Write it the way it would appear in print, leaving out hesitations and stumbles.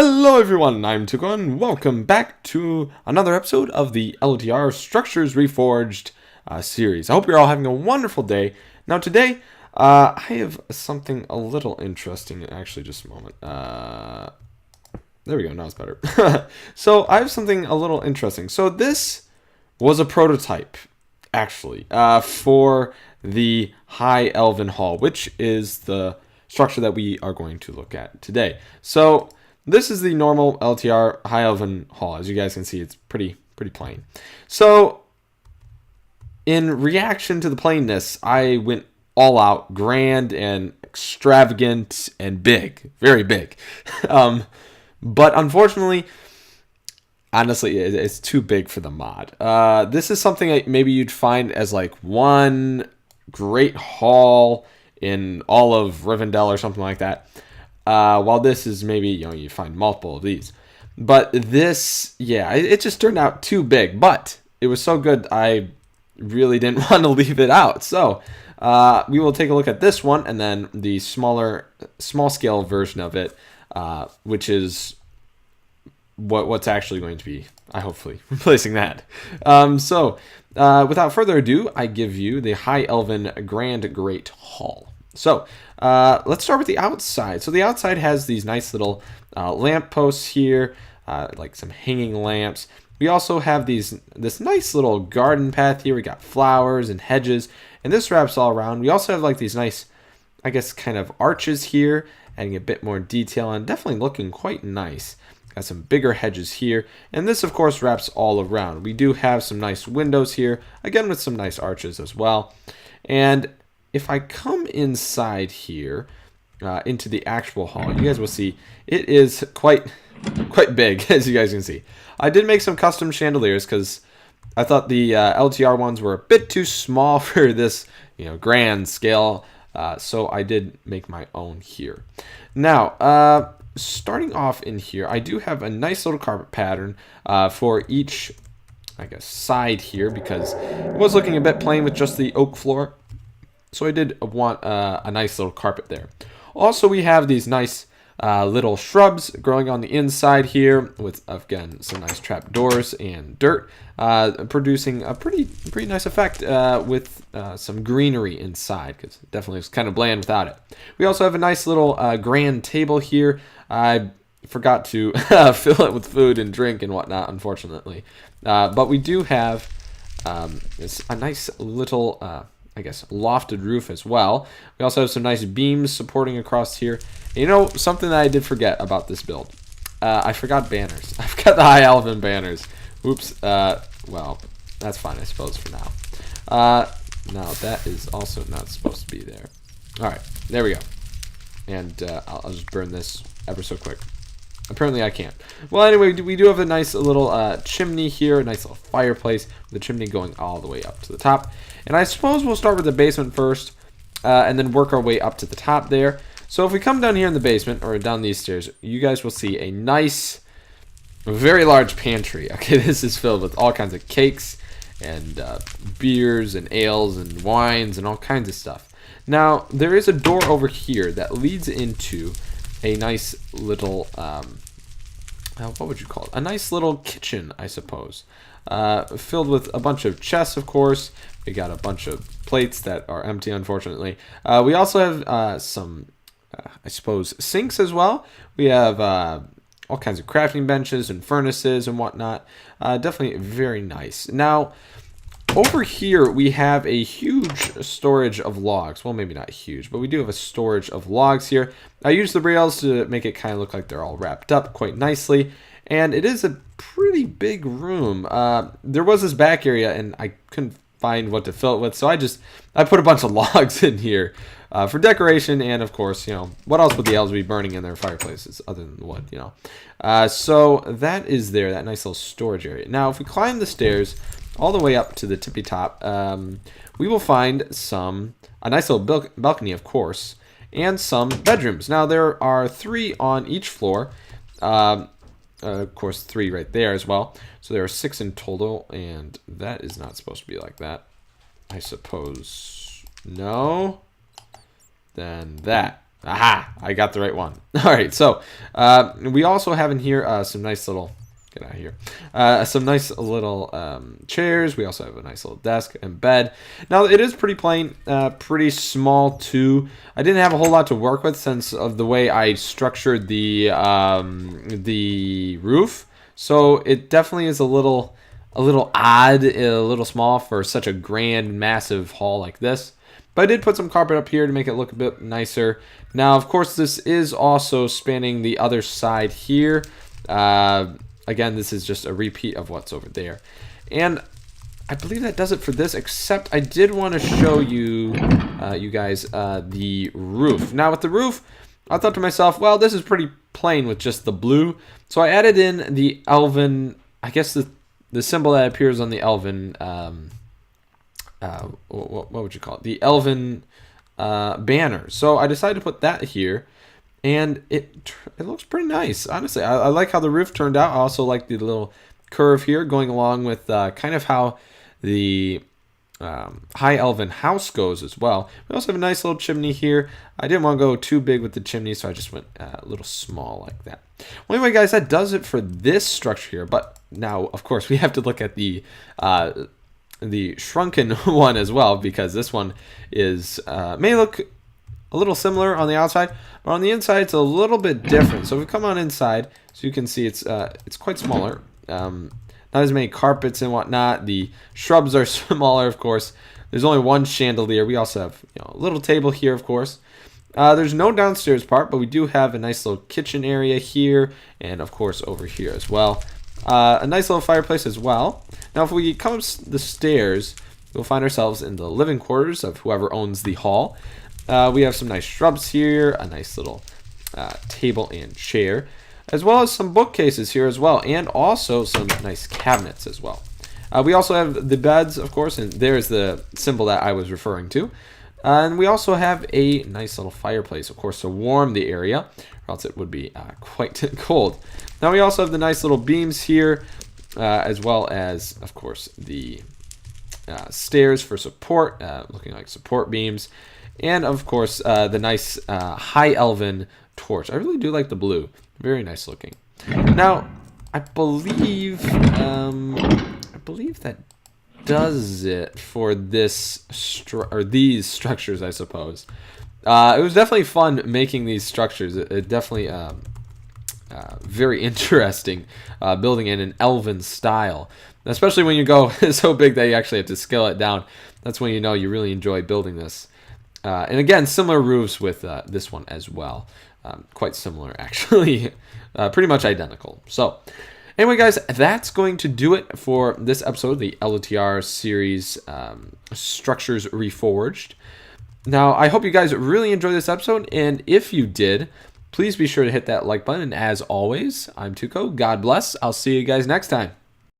Hello everyone, I'm Tuco and welcome back to another episode of the LTR Structures Reforged series. I hope you're all having a wonderful day. Now today, I have something a little interesting. Actually, just a moment. There we go, now it's better. So I have something a little interesting. So this was a prototype, actually, for the High Elven Hall, which is the structure that we are going to look at today. So this is the normal LTR High Elven Hall. As you guys can see, it's pretty plain. So in reaction to the plainness, I went all out, grand and extravagant and big, very big. But unfortunately, honestly, it's too big for the mod. This is something that maybe you'd find as like one great hall in all of Rivendell or something like that. While this is maybe, you find multiple of these. But this, yeah, it just turned out too big. But it was so good, I really didn't want to leave it out. So we will take a look at this one and then the small scale version of it, which is what's actually going to be, hopefully, replacing that. So without further ado, I give you the High Elven Grand Great Hall. So let's start with the outside. So the outside has these nice little lamp posts here, like some hanging lamps. We also have this nice little garden path here. We got flowers and hedges, and this wraps all around. We also have like these nice, I guess, kind of arches here, adding a bit more detail and definitely looking quite nice. Got some bigger hedges here, and this of course wraps all around. We do have some nice windows here, again with some nice arches as well. And if I come inside here into the actual hall, you guys will see it is quite big, as you guys can see. I did make some custom chandeliers because I thought the LTR ones were a bit too small for this grand scale, so I did make my own here. Now, starting off in here, I do have a nice little carpet pattern for each, I guess, side here because it was looking a bit plain with just the oak floor. So I did want a nice little carpet there. Also, we have these nice little shrubs growing on the inside here with, again, some nice trap doors and dirt, producing a pretty nice effect with some greenery inside, because it definitely is kind of bland without it. We also have a nice little grand table here. I forgot to fill it with food and drink and whatnot, unfortunately. But we do have a nice little I guess, lofted roof as well. We also have some nice beams supporting across here. And something that I did forget about this build. I forgot banners. I've got the High Elven banners. Oops. Well, that's fine, I suppose, for now. Now, that is also not supposed to be there. All right, there we go. And I'll just burn this ever so quick. Apparently I can't. Well, anyway, we do have a nice little chimney here, a nice little fireplace with the chimney going all the way up to the top. And I suppose we'll start with the basement first and then work our way up to the top there. So if we come down here in the basement or down these stairs, you guys will see a nice, very large pantry. Okay, this is filled with all kinds of cakes and beers and ales and wines and all kinds of stuff. Now, there is a door over here that leads into a nice little, what would you call it? A nice little kitchen, I suppose. Filled with a bunch of chests, of course. We got a bunch of plates that are empty, unfortunately. We also have some, I suppose, sinks as well. We have all kinds of crafting benches and furnaces and whatnot. Definitely very nice. Now, over here, we have a huge storage of logs. Well, maybe not huge, but we do have a storage of logs here. I use the rails to make it kind of look like they're all wrapped up quite nicely. And it is a pretty big room. There was this back area, and I couldn't find what to fill it with, so I put a bunch of logs in here for decoration, and of course, what else would the elves be burning in their fireplaces other than wood, So that is there, that nice little storage area. Now, if we climb the stairs all the way up to the tippy top, we will find a nice little balcony, of course, and some bedrooms. Now, there are 3 on each floor. Of course, 3 right there as well. So there are 6 in total, and that is not supposed to be like that. I suppose no. Then that. Aha! I got the right one. All right, so we also have in here some nice little... Get out of here. Some nice little chairs. We also have a nice little desk and bed. Now, it is pretty plain, pretty small, too. I didn't have a whole lot to work with since of the way I structured the roof. So it definitely is a little odd, a little small for such a grand, massive hall like this. But I did put some carpet up here to make it look a bit nicer. Now, of course, this is also spanning the other side here. Again, this is just a repeat of what's over there. And I believe that does it for this, except I did want to show you, you guys, the roof. Now, with the roof, I thought to myself, well, this is pretty plain with just the blue. So I added in the Elven, I guess the symbol that appears on the Elven, what would you call it? The Elven banner. So I decided to put that here. And it looks pretty nice, honestly. I like how the roof turned out. I also like the little curve here going along with kind of how the High Elven house goes as well. We also have a nice little chimney here. I didn't want to go too big with the chimney, so I just went a little small like that. Well, anyway, guys, that does it for this structure here. But now, of course, we have to look at the shrunken one as well, because this one is may look a little similar on the outside, but on the inside it's a little bit different. So if we come on inside, so you can see it's quite smaller. Not as many carpets and whatnot. The shrubs are smaller, of course. There's only one chandelier. We also have a little table here, of course. There's no downstairs part, but we do have a nice little kitchen area here, and of course over here as well. A nice little fireplace as well. Now, if we come up the stairs, we'll find ourselves in the living quarters of whoever owns the hall. We have some nice shrubs here, a nice little table and chair, as well as some bookcases here as well, and also some nice cabinets as well. We also have the beds, of course, and there's the symbol that I was referring to. And we also have a nice little fireplace, of course, to warm the area, or else it would be quite cold. Now we also have the nice little beams here, as well as, of course, the stairs for support, looking like support beams. And, of course, the nice High Elven torch. I really do like the blue. Very nice looking. Now, I believe that does it for this these structures, I suppose. It was definitely fun making these structures. It definitely very interesting building in an Elven style. Especially when you go so big that you actually have to scale it down. That's when you know you really enjoy building this. And again, similar roofs with this one as well. Quite similar, actually. Pretty much identical. So, anyway, guys, that's going to do it for this episode of the LOTR series, Structures Reforged. Now, I hope you guys really enjoyed this episode, and if you did, please be sure to hit that like button. And as always, I'm Tuco. God bless. I'll see you guys next time.